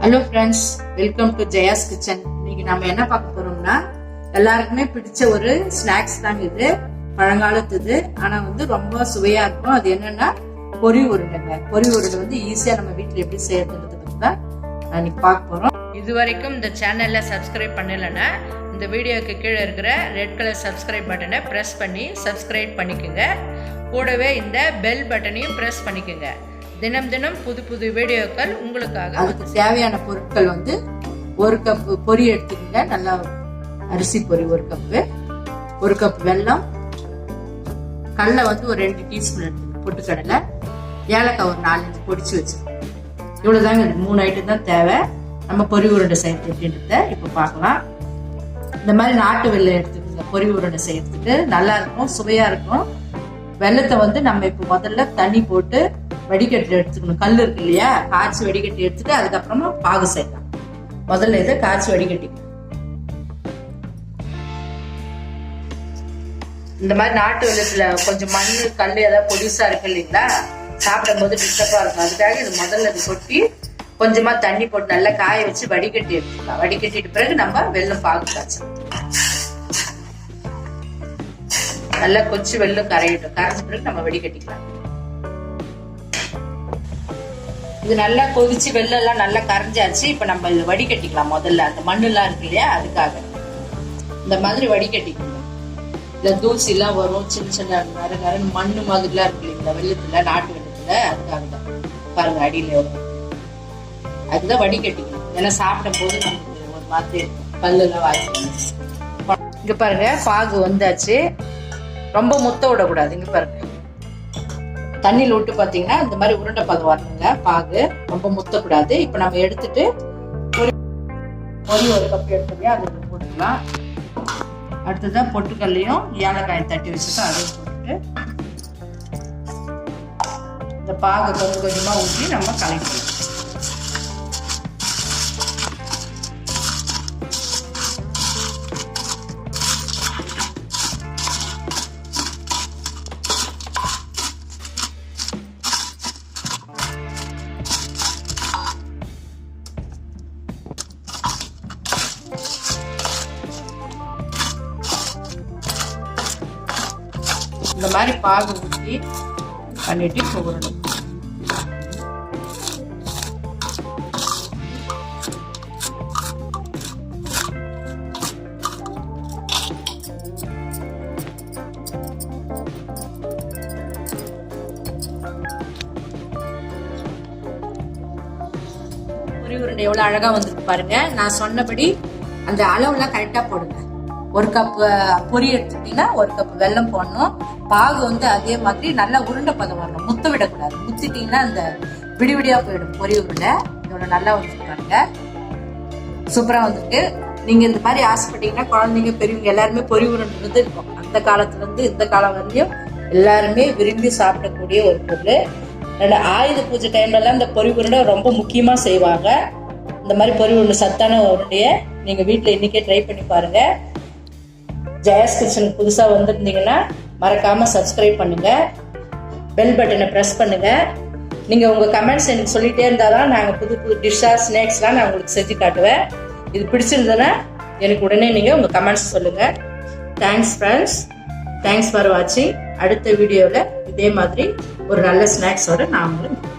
Hello friends, welcome to Jaya's kitchen. இன்னைக்கு நம்ம என்ன பார்க்க போறோம்னா, எல்லாருக்குமே பிடிச்ச ஒரு ஸ்நாக்ஸ் தான் இது. பழங்காலத்துது, ஆனா ரொம்ப சுவையா இருக்கும். அது என்னன்னா பொரி உருண்டைங்க. பொரி உருண்டை ஈஸியா நம்ம வீட்டுல எப்படி செய்யறதுன்றது பத்தி தான் இன்னைக்கு பார்க்க போறோம். இது வரைக்கும் இந்த சேனல்ல சப்ஸ்கிரைப் பண்ணலன்னா இந்த வீடியோக்கு கீழே இருக்கிற ரெட் கலர் சப்ஸ்கிரைப் பட்டனை பிரஸ் பண்ணி சப்ஸ்கிரைப் பண்ணிக்கோங்க. கூடவே இந்த பெல் பட்டனையும் பிரஸ் பண்ணிக்கோங்க. தினம் தினம் புது புது வீடியோக்கள் உங்களுக்காக. அதுக்கு தேவையான பொருட்கள் ஒரு கப் பொரி எடுத்துக்கோங்க. நல்லா அரிசி பொரி ஒரு கப்பு, ஒரு கப் வெல்லம், கடலை ஒரு 2 டீஸ்பூன் எடுத்துக்கணும், பொட்டுக்கடலை, ஏலக்காய் ஒரு 4 பொடிச்சு வச்சுக்கணும். இவ்வளவுதாங்க. 3 ஐட்டம் தான் தேவை. நம்ம பொரி உருண்டை செய்யறது அப்படின்றத இப்ப பார்க்கலாம். இந்த மாதிரி நாட்டு வெல்லம் எடுத்துக்கோங்க. பொரி உருண்டை செய்யறதுக்கு நல்லா இருக்கும், சுவையா இருக்கும். வெல்லத்தை நம்ம இப்ப முதல்ல தண்ணி போட்டு வடிகட்டி எடுத்துக்கணும். கல் இருக்கு இல்லையா, காய்ச்சி வடிகட்டி எடுத்துட்டு அதுக்கப்புறமா பாகு செய்யலாம். முதல்ல இதை காய்ச்சி வடிகட்டிக்கணும். இந்த மாதிரி நாட்டு வெள்ளத்துல கொஞ்சம் மண்ணு கல் ஏதாவது பொடிசா இருக்கு இல்லைங்களா, சாப்பிடும் போது டிஸ்டர்பா இருக்கும். அதுக்காக இது முதல்ல இது கொட்டி கொஞ்சமா தண்ணி போட்டு நல்லா காய வச்சு வடிகட்டி எடுத்துக்கலாம். வடிகட்டிட்டு பிறகு நம்ம வெல்லம் பாகு காய்ச்சலாம். நல்லா கொச்சு வெல்லம் கரையிடும். கரைஞ்ச பிறகு நம்ம வடிகட்டிக்கலாம். இது நல்லா கொதிச்சு வெள்ளம் எல்லாம் நல்லா கரைஞ்சாச்சு. இப்ப நம்ம இது வடிகட்டிக்கலாம். முதல்ல அந்த மண்ணு எல்லாம் இருக்கு இல்லையா, அதுக்காக இந்த மாதிரி வடிகட்டிக்கணும். இல்ல தூசி எல்லாம் வரும், சின்ன சின்ன நர மண்ணு மாதிரி எல்லாம் இருக்கு இல்லைங்களா வெள்ளத்துல, நாட்டு வெள்ளத்துல. அதுக்காக தான் பாருங்க அடியில வரும். அதுதான் வடிகட்டிக்கணும். ஏன்னா சாப்பிடும் போது நமக்கு ஒரு மாதிரி பல்லு எல்லாம் வாய்க்கணும். இங்க பாருங்க பாகு வந்தாச்சு. ரொம்ப முத்த விடக்கூடாது. இங்க பாருங்க தண்ணியில் விட்டு பாத்தீங்கன்னா இந்த மாதிரி உருண்டை பதம் வரணுங்க. பாகு ரொம்ப முத்தக்கூடாது. இப்ப நம்ம எடுத்துட்டு ஒரு கப் எடுத்துக்கோ, அதை போட்டுக்கலாம். அடுத்ததான் பொட்டுக்கல்லையும் ஏலக்காயை தட்டி வச்சுட்டு அதையும் போட்டுட்டு இந்த பாகு கொஞ்சம் கொஞ்சமா ஊற்றி நம்ம கலக்கலாம். இந்த மாதிரி பாகு ஊற்றி பண்ணிட்டு போடணும். பொரி உருண்டை எவ்வளவு அழகா வந்திருக்கு பாருங்க. நான் சொன்னபடி அந்த அளவுலாம் கரெக்டா போடுங்க. ஒரு கப் பொரி எடுத்துட்டீங்கன்னா ஒரு கப் வெல்லம் போடணும். பாகு அதே மாதிரி நல்லா உருண்டை பதம் வரணும். முத்த விடக்கூடாது. முத்திட்டீங்கன்னா அந்த விடிவிடியா போயிடும் பொரி உருண்டை. இதோட நல்லா வந்துருக்காங்க, சூப்பரா வந்துருக்கு. நீங்க இந்த மாதிரி ஆசைப்பட்டீங்கன்னா குழந்தைங்க பெரியவங்க எல்லாருமே பொரி உருண்டை இருக்கும். அந்த காலத்துல இருந்து இந்த காலம் வரையும் எல்லாருமே விரும்பி சாப்பிடக்கூடிய ஒரு பொருள். ஆயுத பூஜை டைம்ல எல்லாம் இந்த பொரி உருண்டை ரொம்ப முக்கியமா செய்வாங்க. இந்த மாதிரி பொரி உருண்டை சத்தான உருண்டைய நீங்க வீட்டுல இன்னைக்கே ட்ரை பண்ணி பாருங்க. ஜெயாஸ் கிச்சனுக்கு புதுசா வந்திருந்தீங்கன்னா மறக்காம சப்ஸ்கிரைப் பண்ணுங்க, பெல் பட்டனை பிரஸ் பண்ணுங்க. நீங்க உங்க கமெண்ட்ஸ் எனக்கு சொல்லிட்டே இருந்தாதான் நாங்க புது புது டிஷ்ஷா ஸ்நாக்ஸ்லாம் நான் உங்களுக்கு செஞ்சு காட்டுவேன். இது பிடிச்சிருந்ததுன்னா எனக்கு உடனே நீங்க உங்க கமெண்ட்ஸ் சொல்லுங்க. தேங்க்ஸ் ஃப்ரெண்ட்ஸ், தேங்க்ஸ் ஃபார் வாட்சிங். அடுத்த வீடியோல இதே மாதிரி ஒரு நல்ல ஸ்நாக்ஸோட நான் உங்களுக்கு